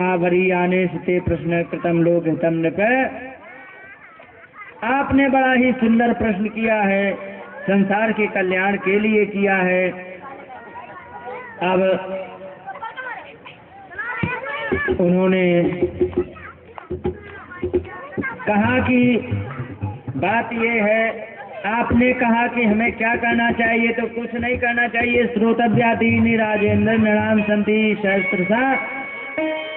भरी आने से प्रश्न कृतम लोक हितम नृप। आपने बड़ा ही सुंदर प्रश्न किया है, संसार के कल्याण के लिए किया है। अब उन्होंने कहा कि बात ये है, आपने कहा कि हमें क्या करना चाहिए, तो कुछ नहीं करना चाहिए। श्रोतव्यादीनि राजेंद्र नृणाम संति सहस्त्रशा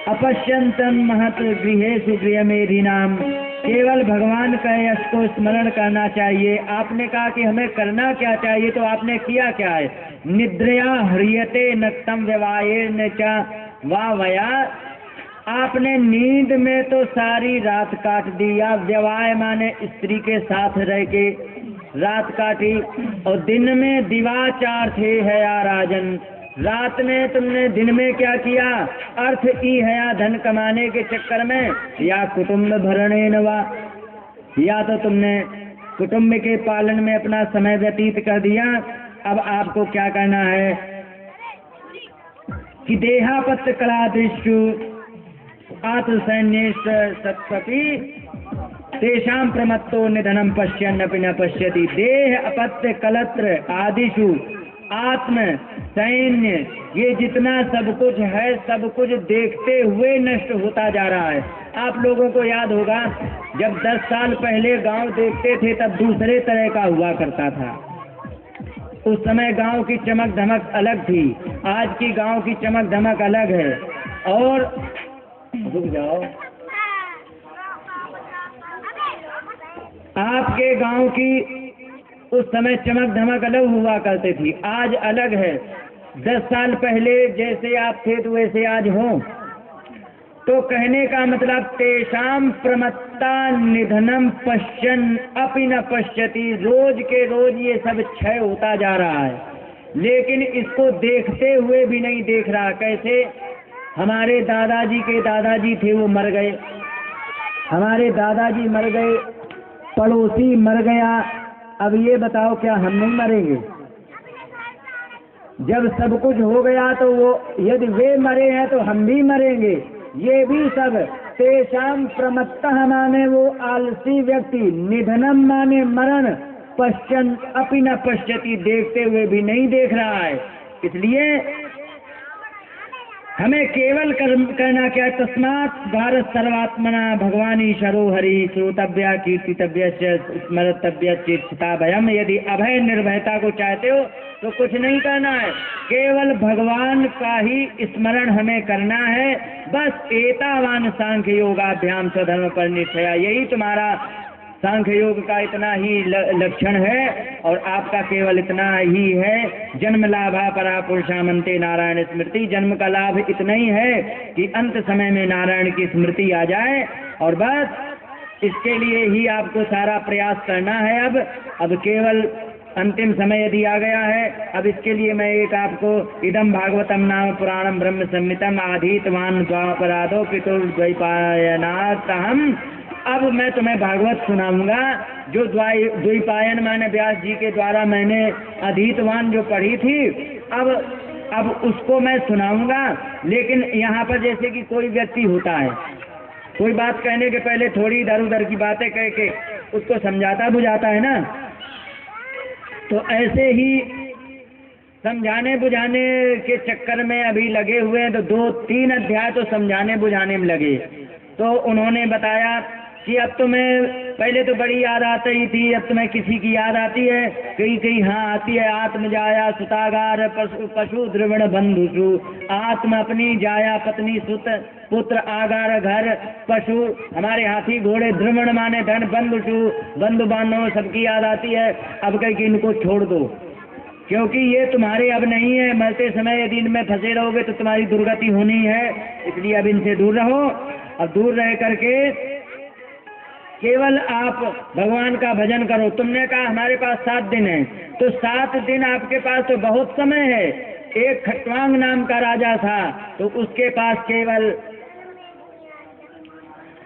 अपश्यंतम महत गृहेषु गृहमेधिनाम। केवल भगवान का यश को स्मरण करना चाहिए। आपने कहा कि हमें करना क्या चाहिए, तो आपने किया क्या है। निद्रया ह्रियते नक्तम व्यवायेन च वा वया। आपने नींद में तो सारी रात काट दी, या व्यवाय माने स्त्री के साथ रह के रात काटी, और दिन में दिवाचार थे है या राजन। रात में तुमने दिन में क्या किया, अर्थ ई है या धन कमाने के चक्कर में, या कुटुंब भरणे नवा, या तो तुमने कुटुंब के पालन में अपना समय व्यतीत कर दिया। अब आपको क्या करना है कि देहापत्य कला दृष्टु आत्मसैन्येश सत्सपि तेषां प्रमत्तो निधनम पश्यन् अपि न पश्यति। देह अपत्य कलत्र आदिषु आत्म सैन्य, ये जितना सब कुछ है, सब कुछ देखते हुए नष्ट होता जा रहा है। आप लोगों को याद होगा, जब 10 साल पहले गांव देखते थे तब दूसरे तरह का हुआ करता था। उस समय गांव की चमक धमक अलग थी, आज की गांव की चमक धमक अलग है। और रुक जाओ, आपके गांव की उस समय चमक धमक अलग हुआ करती थी, आज अलग है। 10 साल पहले जैसे आप थे तो वैसे आज हो। तो कहने का मतलब तेषाम प्रमत्ता निधनम पश्यन् अपि न पश्यति। रोज के रोज ये सब क्षय होता जा रहा है, लेकिन इसको देखते हुए भी नहीं देख रहा। कैसे? हमारे दादाजी के दादाजी थे, वो मर गए, हमारे दादाजी मर गए, पड़ोसी मर गया। अब ये बताओ, क्या हम नहीं मरेंगे? जब सब कुछ हो गया तो वो, यदि वे मरे हैं तो हम भी मरेंगे। ये भी सब तेषाम प्रमत्तः माने वो आलसी व्यक्ति, निधनम माने मरण, पश्यन् अपि न पश्यति, देखते हुए भी नहीं देख रहा है। इसलिए हमें केवल करना क्या? तस्मात् भारत सर्वात्मना भगवान ईश्वरो हरि श्रोतव्या कीर्तितव्य स्मरतव्य चित्ता भयम। यदि अभय निर्भयता को चाहते हो तो कुछ नहीं करना है, केवल भगवान का ही स्मरण हमें करना है। बस एतावान सांख्य योगाभ्याम स्वधर्म पर निश्चया, यही तुम्हारा सांख्य योग का इतना ही लक्षण है। और आपका केवल इतना ही है, जन्म लाभा परा पुरुषामंते नारायण स्मृति। जन्म का लाभ इतना ही है कि अंत समय में नारायण की स्मृति आ जाए, और बस इसके लिए ही आपको सारा प्रयास करना है। अब केवल अंतिम समय यदि आ गया है, अब इसके लिए मैं एक आपको इदम भागवतम नाम पुराणम ब्रह्म संहितम आधीतवान द्वापराधो पितुर्द्वैपायनाथम। अब मैं तुम्हें भागवत सुनाऊंगा, जो द्वैपायन माने व्यास जी के द्वारा मैंने अधीतवान जो पढ़ी थी, अब उसको मैं सुनाऊंगा। लेकिन यहाँ पर जैसे कि कोई व्यक्ति होता है, कोई बात कहने के पहले थोड़ी इधर उधर की बातें कह के उसको समझाता बुझाता है ना, तो ऐसे ही समझाने बुझाने के चक्कर में अभी लगे हुए हैं। तो 2-3 अध्याय तो समझाने बुझाने में लगे। तो उन्होंने बताया कि अब तो मैं, पहले तो बड़ी याद आती थी, अब तो मैं किसी की याद आती है, कहीं हाँ आती है। आत्म जाया सुतागार पशु द्रविण बंधुषु। आत्म अपनी, जाया पत्नी, सुत पुत्र, आगार घर, पशु हमारे हाथी घोड़े, द्रविण माने धन, बंधुषु बंधु बांधव सबकी याद आती है। अब कहीं कि इनको छोड़ दो, क्योंकि ये तुम्हारे अब नहीं है। मरते समय यदि इनमें फंसे रहोगे तो तुम्हारी दुर्गति होनी है, इसलिए अब इनसे दूर रहो। अब दूर रह करके केवल आप भगवान का भजन करो। तुमने कहा हमारे पास 7 दिन है, तो 7 दिन आपके पास तो बहुत समय है। एक खट्वांग नाम का राजा था, तो उसके पास केवल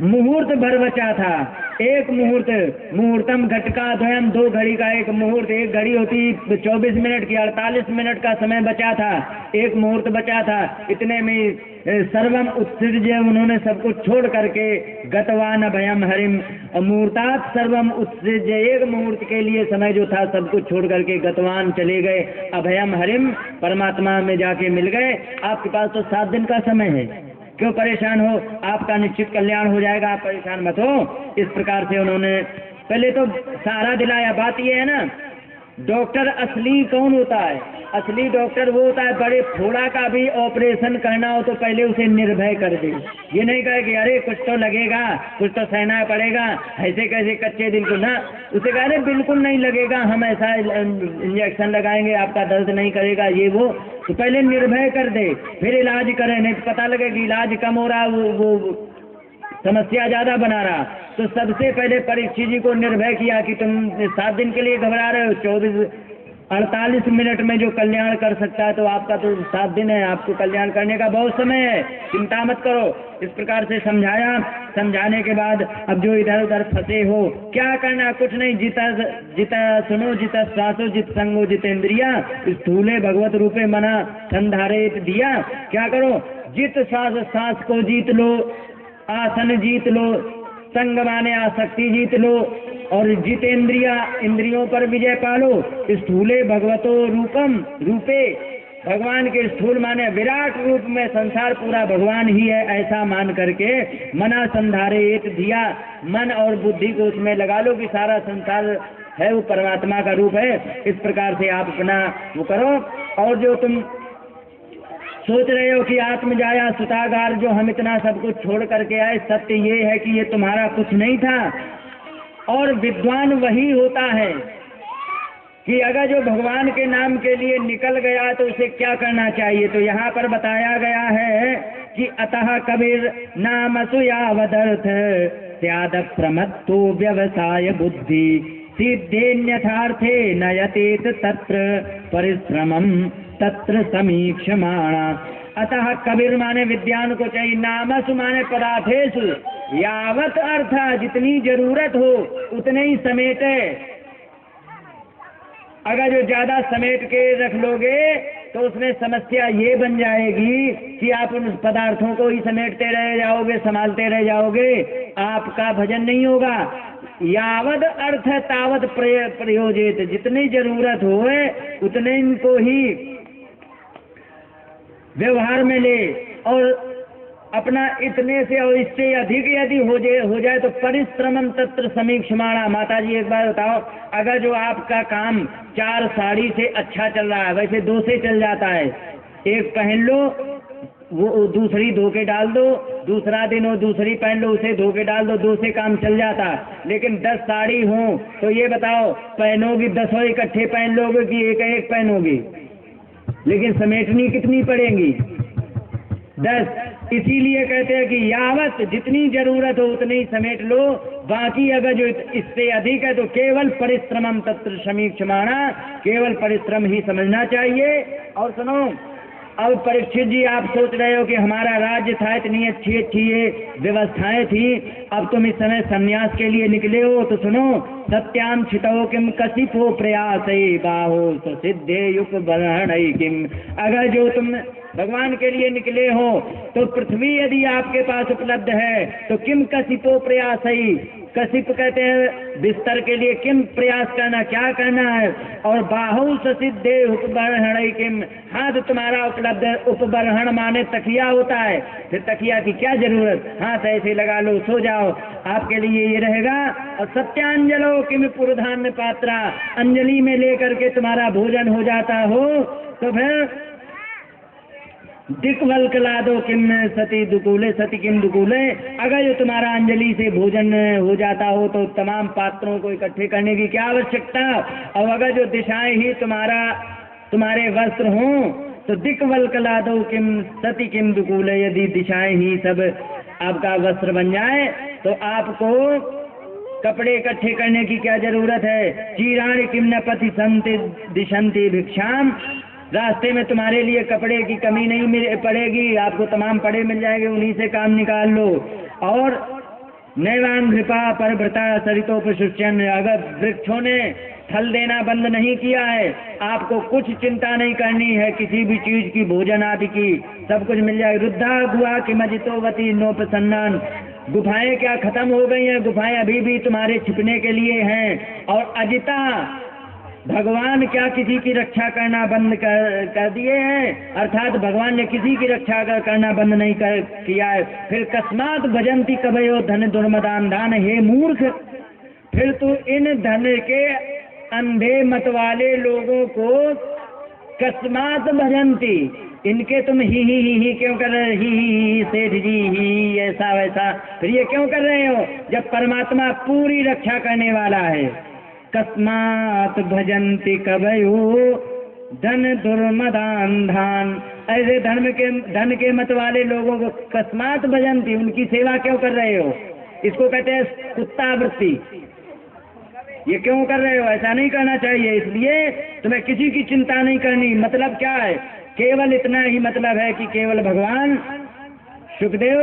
मुहूर्त भर बचा था। एक मुहूर्त, मुहूर्तम घटका द्वयम, 2 घड़ी का एक मुहूर्त, एक घड़ी होती 24 मिनट की, 48 मिनट का समय बचा था, एक मुहूर्त बचा था, इतने में सर्वम उत्सृज्य, उन्होंने सब कुछ छोड़ करके गतवान अभयम हरिम, मुहूर्तात् सर्वम उत्सृज्य, एक मुहूर्त के लिए समय जो था सब कुछ छोड़ करके गतवान चले गए, अभयम हरिम, परमात्मा में जाके मिल गए। आपके पास तो 7 दिन का समय है, क्यों परेशान हो, आपका निश्चित कल्याण हो जाएगा, आप परेशान मत हो। इस प्रकार से उन्होंने पहले तो सहारा दिलाया। बात ये है ना, डॉक्टर असली कौन होता है? असली डॉक्टर वो होता है, बड़े फोड़ा का भी ऑपरेशन करना हो तो पहले उसे निर्भय कर दे। ये नहीं कहे कि अरे कुछ तो लगेगा, कुछ तो सहना पड़ेगा, ऐसे कैसे कच्चे दिल को ना, उसे कह रहे बिल्कुल नहीं लगेगा, हम ऐसा इंजेक्शन लगाएंगे, आपका दर्द नहीं करेगा, ये वो, तो पहले निर्भय कर दे, फिर इलाज करें। नहीं तो पता लगे कि इलाज कम हो रहा, वो समस्या ज्यादा बना रहा। तो सबसे पहले परीक्षित जी को निर्भय किया कि तुम 7 दिन के लिए घबरा रहे हो, 48 मिनट में जो कल्याण कर सकता है, तो आपका तो 7 दिन है, आपको कल्याण करने का बहुत समय है, चिंता मत करो। इस प्रकार से समझाया। समझाने के बाद अब जो इधर उधर फंसे हो, क्या करना, कुछ नहीं, जिता सुनो, जिता श्वासो, जित संगो, जितेंद्रिया, स्थूले भगवत रूपे मना संधारित दिया। क्या करो, जित सांस को जीत लो, आसन जीत लो, संग माने आसक्ति जीत लो, और जितेंद्रिया, इंद्रियों पर विजय पालो। स्थूले भगवतो रूपम, रूपे, भगवान के स्थूल माने विराट रूप में संसार पूरा भगवान ही है, ऐसा मान करके मना संधारित दिया, मन और बुद्धि को उसमें लगा लो कि सारा संसार है वो परमात्मा का रूप है। इस प्रकार से आप अपना वो करो। और जो तुम सोच रहे हो कि आत्मजाया सुतागार, जो हम इतना सब कुछ छोड़ करके आए, सत्य ये है कि ये तुम्हारा कुछ नहीं था, और विद्वान वही होता है कि अगर जो भगवान के नाम के लिए निकल गया तो उसे क्या करना चाहिए। तो यहाँ पर बताया गया है कि अतः कबीर नाम सुयावदर्थ स्याद प्रमत्तो व्यवसाय बुद्धि सिद्धेन्यथार्थे नयतेत तत्र परिश्रमम तत्र समीक्षमाणा। अतः कबीर माने विद्यान को चाहिए, नामसु माने पदार्थेषु, यावत अर्थ, जितनी जरूरत हो उतने ही समेटे। अगर जो ज्यादा समेट के रख लोगे तो उसमें समस्या ये बन जाएगी कि आप उन पदार्थों को ही समेटते रह जाओगे, संभालते रह जाओगे, आपका भजन नहीं होगा। यावद अर्थ तावत प्रयोजित, जितनी जरूरत हो उतने इनको ही व्यवहार में ले, और अपना इतने से और इससे अधिक यदि हो जाए तो परिश्रमम तत्र समीक्षमाणा। माता जी एक बार बताओ, अगर जो आपका काम 4 साड़ी से अच्छा चल रहा है, वैसे 2 से चल जाता है, एक पहन लो, वो दूसरी धो के डाल दो, दूसरा दिन वो दूसरी पहन लो, उसे धो के डाल दो, 2 से काम चल जाता। लेकिन 10 साड़ी हो तो ये बताओ, पहनोगी 10 इकट्ठे पहन लोगे कि एक पहनोगी? लेकिन समेटनी कितनी पड़ेगी? 10। इसीलिए कहते हैं कि यावत, जितनी जरूरत हो उतनी ही समेट लो, बाकी अगर जो इससे अधिक है तो केवल परिश्रमम तत्र समीक्षमाणा, केवल परिश्रम ही समझना चाहिए। और सुनो, अब परीक्षित जी आप सोच रहे हो कि हमारा राज्य था, इतनी अच्छी अच्छी ये व्यवस्थाएं थी, अब तुम इस समय संन्यास के लिए निकले हो, तो सुनो, सत्याम छितो किम कसिपो प्रयास बाहो सिद्धे युग बरहण किम। अगर जो तुम भगवान के लिए निकले हो तो पृथ्वी यदि आपके पास उपलब्ध है तो किम कसिपो प्रयास, कसिप कहते हैं बिस्तर के लिए, किम प्रयास करना, क्या करना है। और बाहु सिद्धे उपबरहण किम, हाथ तुम्हारा उपलब्ध है, उपबरहण माने तकिया होता है, फिर तकिया की क्या जरूरत, हाथ ऐसे लगा लो, सो जाओ, आपके लिए ये रहेगा। और सत्यांजलो किम पुरधान्य पात्रा, अंजलि में लेकर के तुम्हारा भोजन हो जाता हो तो फिर दिक्वल्कलादो किम सती दुकूले, सती किम दुकूले, अगर जो तुम्हारा अंजलि से भोजन हो जाता हो तो तमाम पात्रों को इकट्ठे करने की क्या आवश्यकता। और अगर जो दिशाएं ही तुम्हारे वस्त्र हों तो दिक्वल्कलादो किम सती किम दुकूले, यदि दिशाएं ही सब आपका वस्त्र बन जाए तो आपको कपड़े इकट्ठे करने की क्या जरूरत है। चीराणि किम न पति संति दिशंति भिक्षाम, रास्ते में तुम्हारे लिए कपड़े की कमी नहीं पड़ेगी, आपको तमाम पड़े मिल जाएंगे, उन्हीं से काम निकाल लो। और नैवान कृपा परव्रता सरितोपसुचन। अगर वृक्षों ने फल देना बंद नहीं किया है, आपको कुछ चिंता नहीं करनी है किसी भी चीज की, भोजन आदि की, सब कुछ मिल जाए। रुद्धा गुहा कि मजितोवती नोपसन्नान। गुफाएं क्या खत्म हो गई हैं? गुफाएं अभी भी तुम्हारे छिपने के लिए हैं। और अजिता भगवान क्या किसी की रक्षा करना बंद कर दिए हैं? अर्थात भगवान ने किसी की रक्षा करना बंद नहीं किया है। फिर कस्मात भजंती कवयो धन दुर्मदान दान। हे मूर्ख, फिर तू इन धन के अंधे मत वाले लोगों को कस्मात भजंती, इनके तुम ही क्यों कर रहे? ही सेठ जी ही ऐसा वैसा, फिर ये क्यों कर रहे हो जब परमात्मा पूरी रक्षा करने वाला है? कस्मात भजंती कवयो धन दुर्मदान धान। ऐसे धन के मत वाले लोगों को कस्मात भजंती, उनकी सेवा क्यों कर रहे हो? इसको कहते हैं कुत्ता वृत्ति। ये क्यों कर रहे हो? ऐसा नहीं करना चाहिए। इसलिए तुम्हें किसी की चिंता नहीं करनी। मतलब क्या है? केवल इतना ही मतलब है कि केवल भगवान सुखदेव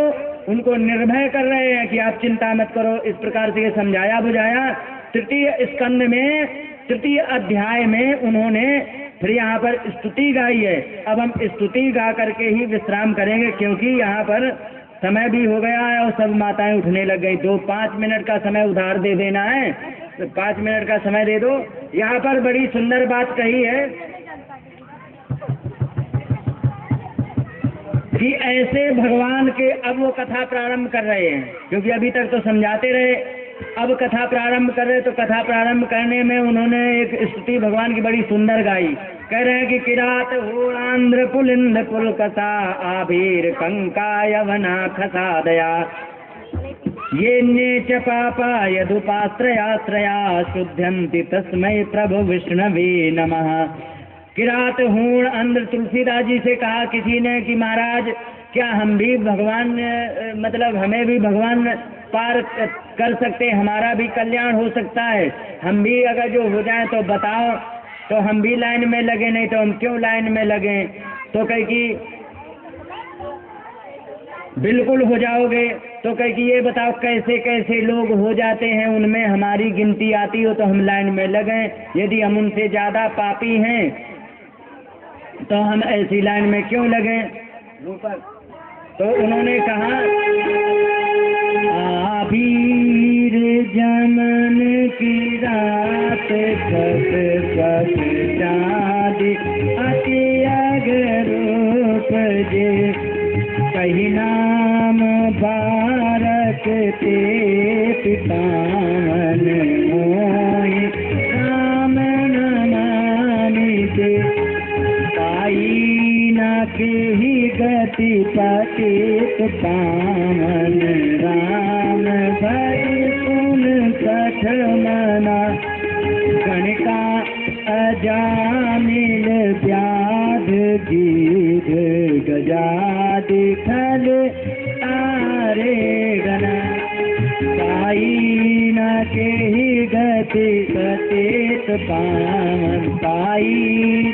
उनको निर्भय कर रहे हैं कि आप चिंता मत करो। इस प्रकार से ये समझाया बुझाया। तृतीय स्कंद में, तृतीय अध्याय में उन्होंने फिर यहाँ पर स्तुति गाई है। अब हम स्तुति गा करके ही विश्राम करेंगे, क्योंकि यहाँ पर समय भी हो गया है और सब माताएं उठने लग गई। 5 मिनट का समय उधार दे देना है, तो 5 मिनट का समय दे दो। यहाँ पर बड़ी सुंदर बात कही है कि ऐसे भगवान के, अब वो कथा प्रारंभ कर रहे हैं, क्योंकि अभी तक तो समझाते रहे, अब कथा प्रारंभ कर रहे। तो कथा प्रारंभ करने में उन्होंने एक स्तुति भगवान की बड़ी सुंदर गाई। कह रहे हैं कि किरात होरांध्र पुलिंद पुल कथा आभीर कंका यवना खसा दया ये नेच पापा यदुपाश्रयाश्रया शुद्ध्यन्ति तस्मै प्रभु विष्णवे नमः। किरात हूण अंध्र, तुलसीदास जी से कहा किसी ने कि महाराज क्या हम भी भगवान, मतलब हमें भी भगवान पार कर सकते, हमारा भी कल्याण हो सकता है, हम भी अगर जो हो जाए तो बताओ, तो हम भी लाइन में लगे, नहीं तो हम क्यों लाइन में लगे? तो कहे कि बिल्कुल हो जाओगे। तो कहे कि ये बताओ कैसे कैसे लोग हो जाते हैं, उनमें हमारी गिनती आती हो तो हम लाइन में लगे, यदि हम उनसे ज्यादा पापी हैं तो हम ऐसी लाइन में क्यों लगे? तो उन्होंने कहा आभीर जमन की रात खस खस चाँदी अति अगरूप जे कही नाम भारत ते पितामन मोहि राम नमामि ते पाई न केहि गति पतित पावन राम भज सुन सठ मना गणिका अजामिल व्याध गीध गजादि खल तारे गण पाई न केहि गति पतित पावन पाई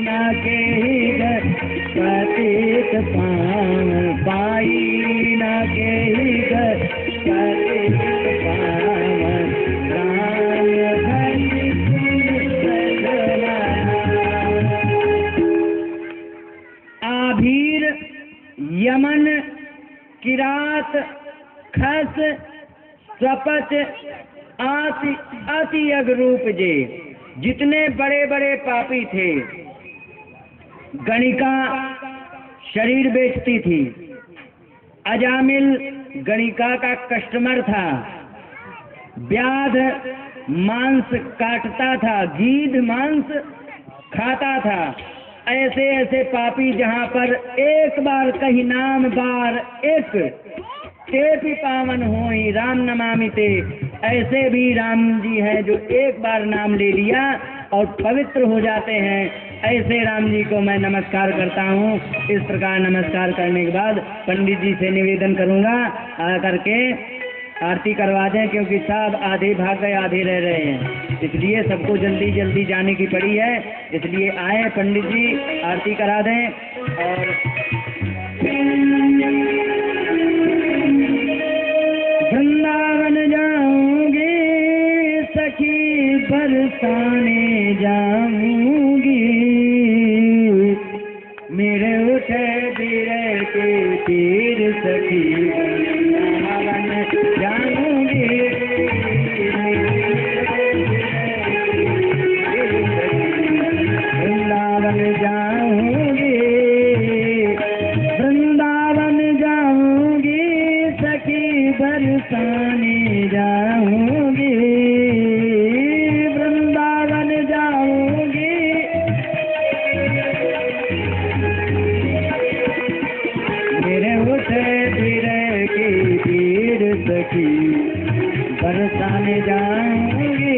न केहि गति पतित पावन पाई न केहि गति पतित पावन राम भज आभीर यमन किरात खस स्वपच आति अति अगरूप जे, जितने बड़े बड़े पापी थे। गणिका शरीर बेचती थी, अजामिल गणिका का कस्टमर था, व्याध मांस काटता था, गीध मांस खाता था। ऐसे ऐसे पापी जहाँ पर एक बार कही नाम बार एक ते भी पावन होई राम नमामि ते, ऐसे भी राम जी हैं जो एक बार नाम ले लिया और पवित्र हो जाते हैं। ऐसे राम जी को मैं नमस्कार करता हूँ। इस प्रकार नमस्कार करने के बाद पंडित जी से निवेदन करूँगा आ करके आरती करवा दें, क्योंकि सब आधे भाग गए आधे रह रहे हैं, इसलिए सबको जल्दी जल्दी जाने की पड़ी है। इसलिए आए पंडित जी आरती करा दें। और वृंदावन बरसाने जाऊंगी, मेरे उठे बिरे के तीर सखी वृंदावन जाऊंगी, वृंदावन जाऊंगी, वृंदावन जाऊंगी सखी बरसाने जाऊंगी, वृंदावन जाऊंगी, मेरे उठे बिरे की पीर सखी बरसाने जाऊंगी,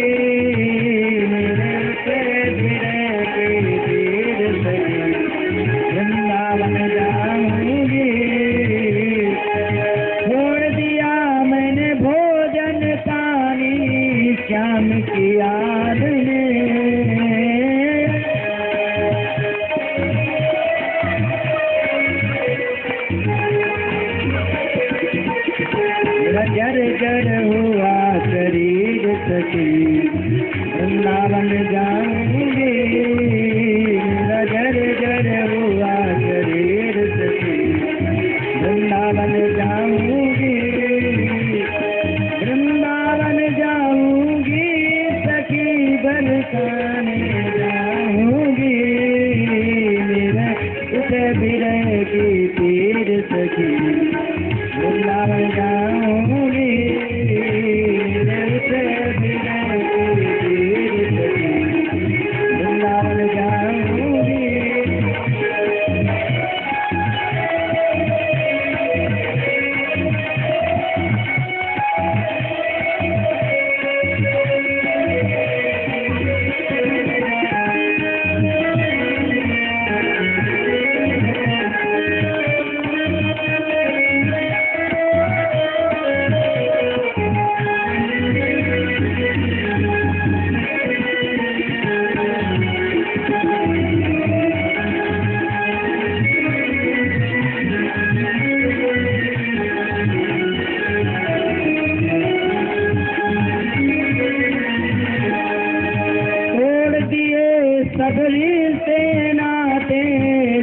मेरे उठे बिरे की पीर सखी वृंदावन जाऊंगी, छोड़ दिया मैंने भोजन पानी श्याम की याद में, जर जर हुआ शरीर सखी वृंदावन जाऊंगी, जर जर हुआ शरीर सखी वृंदावन जाऊंगी, वृंदावन जाऊंगी सखी बरसाने जाऊंगी, मेरा उठे बिरे की पीर सखी वृंदावन जाऊंगी, मेरे उठे बिरे की पीर सखी वृंदावन जाऊंगी, सबरी से नाते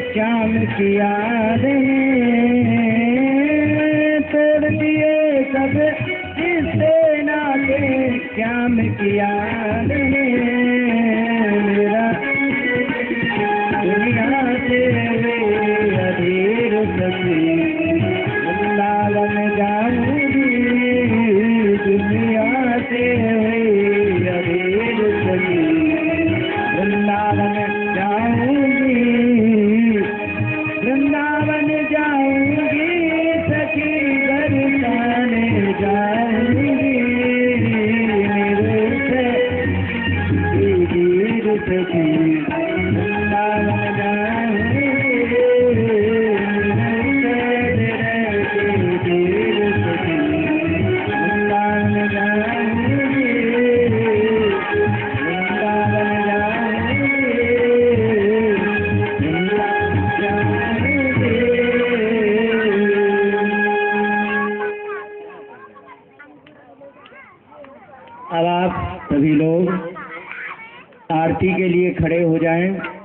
श्याम की याद में, तोड़ दिए सब से नाते श्याम की याद में, मेरा दुनिया से अधीर सखी वृंदावन जाऊंगी, दुनिया से अधीर सखी वृंदावन जाऊंगी, वृंदावन जाऊंगी सखी बरसाने जाऊंगी, मेरे से वीर सखी वृंदावन जाऊंगी, मेरे से वीर सखी वृंदावन जाऊंगी, वृंदावन अब आप सभी लोग आरती के लिए खड़े हो जाएं।